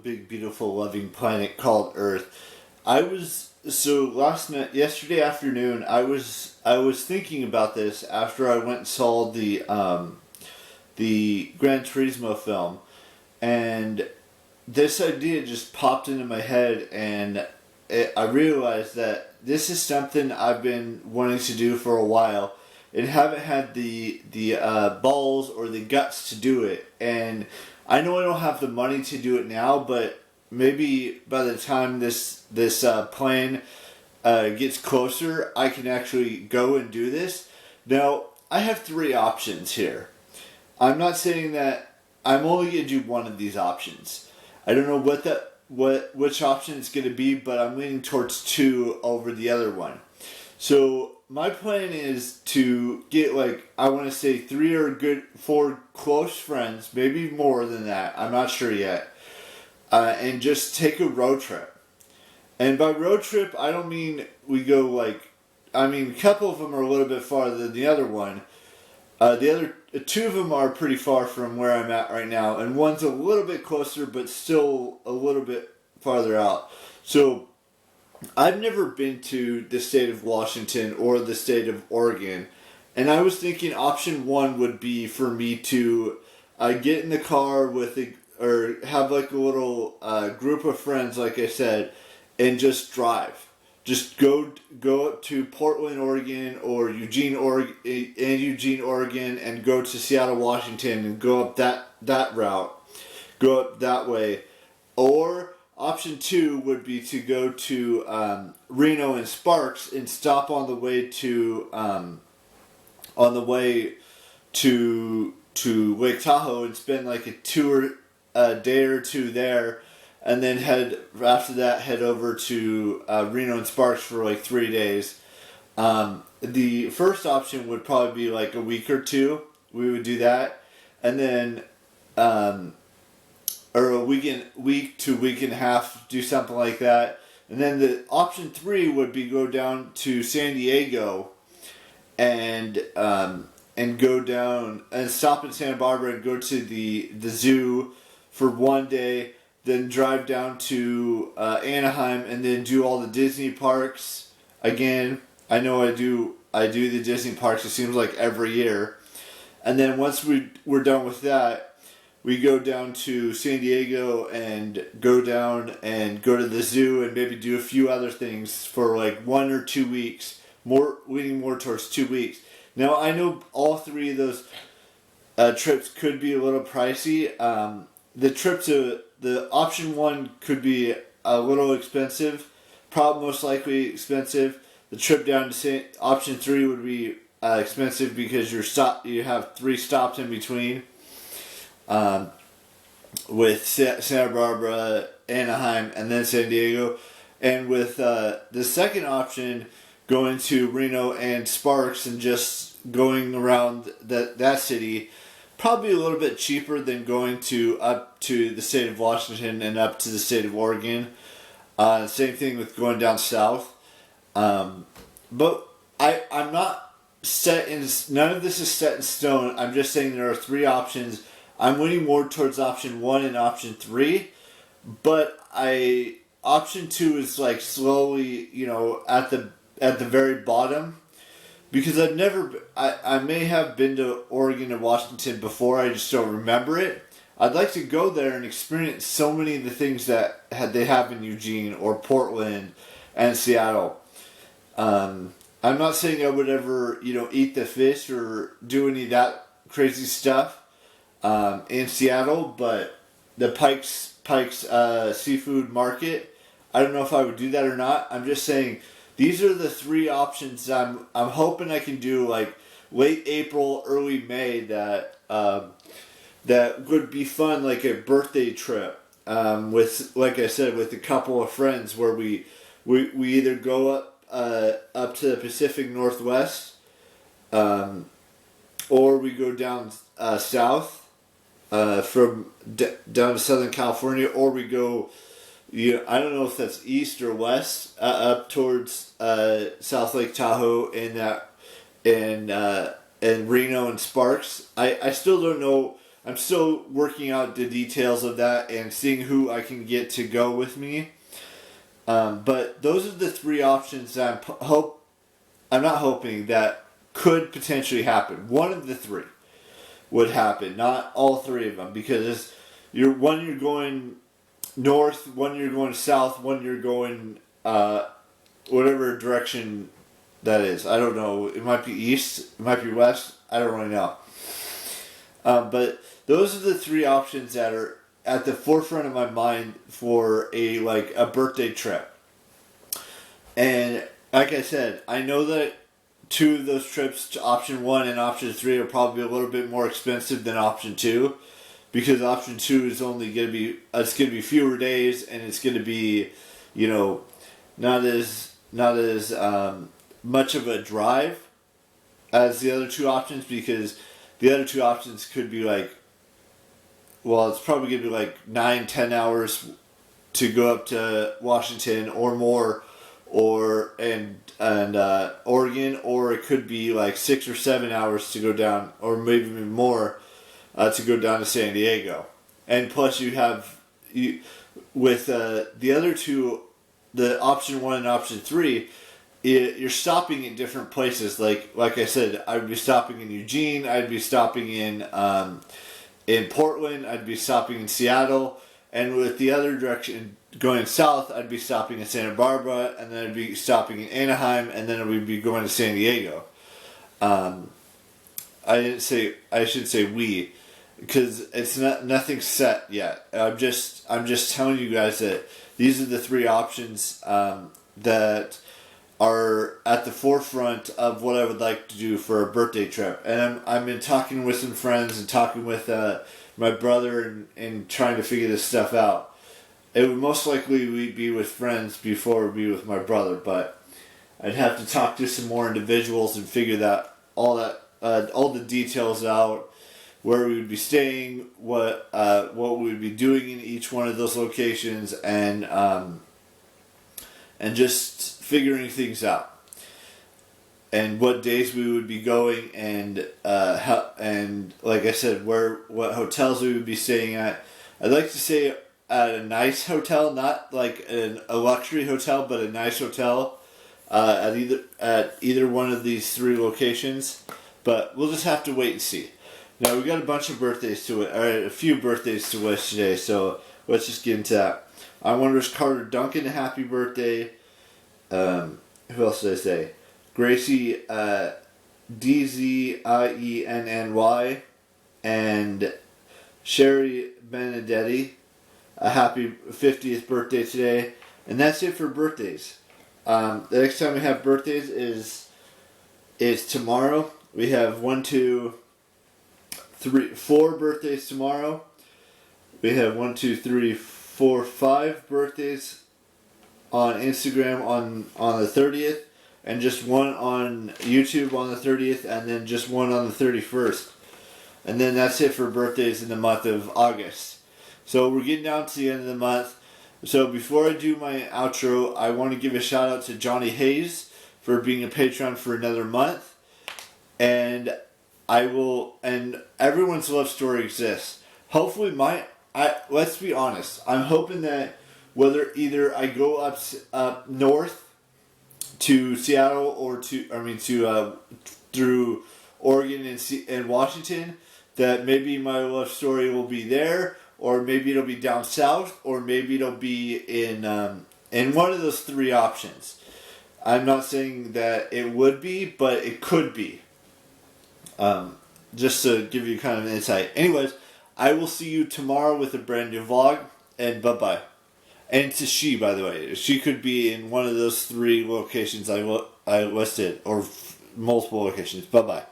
big, beautiful, loving planet called Earth. Yesterday afternoon, I was thinking about this after I went and saw the Gran Turismo film, and this idea just popped into my head, and I realized that this is something I've been wanting to do for a while, and haven't had the balls or the guts to do it. And I know I don't have the money to do it now, but maybe by the time this plan gets closer, I can actually go and do this. Now, I have three options here. I'm not saying that I'm only going to do one of these options. I don't know which option it's going to be, but I'm leaning towards two over the other one. So my plan is to get I want to say four close friends, maybe more than that. I'm not sure yet, and just take a road trip. And by road trip, I don't mean we go a couple of them are a little bit farther than the other one. The other two of them are pretty far from where I'm at right now, and one's a little bit closer, but still a little bit farther out. So I've never been to the state of Washington or the state of Oregon, and I was thinking option one would be for me to get in the car or have a little group of friends, like I said, and just drive. Just go up to Portland, Oregon, or Eugene, Oregon, and go to Seattle, Washington, and go up that route. Go up that way. Or option two would be to go to Reno and Sparks and stop on the way to Lake Tahoe and spend a day or two there. And then head over to Reno and Sparks for 3 days. The first option would probably be a week or two. We would do that, and then or a week to week and a half, do something like that. And then the option three would be go down to San Diego, and go down and stop in Santa Barbara and go to the zoo for 1 day. Then drive down to Anaheim and then do all the Disney parks again. I know I do the Disney parks, it seems like every year. And then once we're done with that, we go down to San Diego and go down and go to the zoo and maybe do a few other things for 1 or 2 weeks. Leaning more towards 2 weeks. Now I know all three of those trips could be a little pricey. The option one could be a little expensive, probably most likely expensive. The trip down to option three would be expensive because you have 3 stops in between, with Santa Barbara, Anaheim, and then San Diego. And with the second option, going to Reno and Sparks and just going around that city, probably a little bit cheaper than going up to the state of Washington and up to the state of Oregon. Same thing with going down south. But I'm not set in. None of this is set in stone. I'm just saying there are 3 options. I'm leaning more towards option 1 and option 3, but option 2 is slowly, at the very bottom. Because I may have been to Oregon and Washington before, I just don't remember it. I'd like to go there and experience so many of the things that they have in Eugene or Portland and Seattle. I'm not saying I would ever, eat the fish or do any of that crazy stuff in Seattle, but the Pike's seafood market, I don't know if I would do that or not. I'm just saying, these are the 3 options I'm hoping I can do late April, early May that would be fun, like a birthday trip with, like I said, with a couple of friends where we either go up to the Pacific Northwest, or we go down south from down to Southern California, or we go. I don't know if that's east or west, up towards South Lake Tahoe and Reno and Sparks. I still don't know. I'm still working out the details of that and seeing who I can get to go with me. But those are the three options that I'm not hoping that could potentially happen. One of the three would happen, not all three of them, because you're going north, one you're going south, one you're going whatever direction that is. I don't know. It might be east, it might be west. I don't really know. But those are the three options that are at the forefront of my mind for a birthday trip. And like I said, I know that two of those trips, to option 1 and option 3, are probably a little bit more expensive than option 2, because option 2 is only going to be fewer days, and it's going to be, not as much of a drive as the other two options, because the other two options could be it's probably going to be 9-10 hours to go up to Washington or more, and Oregon, or it could be 6 or 7 hours to go down, or maybe even more, to go down to San Diego. And plus with the other two, the option 1 and option 3, you're stopping in different places. Like I said, I would be stopping in Eugene, I'd be stopping in Portland, I'd be stopping in Seattle, and with the other direction going south, I'd be stopping in Santa Barbara, and then I'd be stopping in Anaheim, and then we'd be going to San Diego. I should say we, because it's nothing set yet. I'm just telling you guys that these are the three options that are at the forefront of what I would like to do for a birthday trip. And I've been talking with some friends and talking with my brother and trying to figure this stuff out. It would most likely be with friends before it would be with my brother, but I'd have to talk to some more individuals and figure all the details out, where we would be staying, what we would be doing in each one of those locations, and just figuring things out, and what days we would be going, and like I said, what hotels we would be staying at. I'd like to stay at a nice hotel, not a luxury hotel, but a nice hotel at either one of these three locations. But we'll just have to wait and see. Now, we got a few birthdays to wish today, so let's just get into that. I want to wish Carter Duncan a happy birthday. Who else did I say? Gracie DZIENNY and Sherry Benedetti a happy 50th birthday today. And that's it for birthdays. The next time we have birthdays is tomorrow. We have 4 birthdays tomorrow. We have 5 birthdays on Instagram on the 30th, and just one on YouTube on the 30th, and then just one on the 31st. And then that's it for birthdays in the month of August. So we're getting down to the end of the month. So before I do my outro, I want to give a shout out to Johnny Hayes for being a patron for another month. And everyone's love story exists. Hopefully let's be honest, I'm hoping that whether either I go up north to Seattle or through Oregon and Washington, that maybe my love story will be there, or maybe it'll be down south, or maybe it'll be in one of those three options. I'm not saying that it would be, but it could be. Just to give you kind of an insight. Anyways, I will see you tomorrow with a brand new vlog, and bye-bye. And it's a she, by the way. She could be in one of those three locations I listed, or multiple locations. Bye-bye.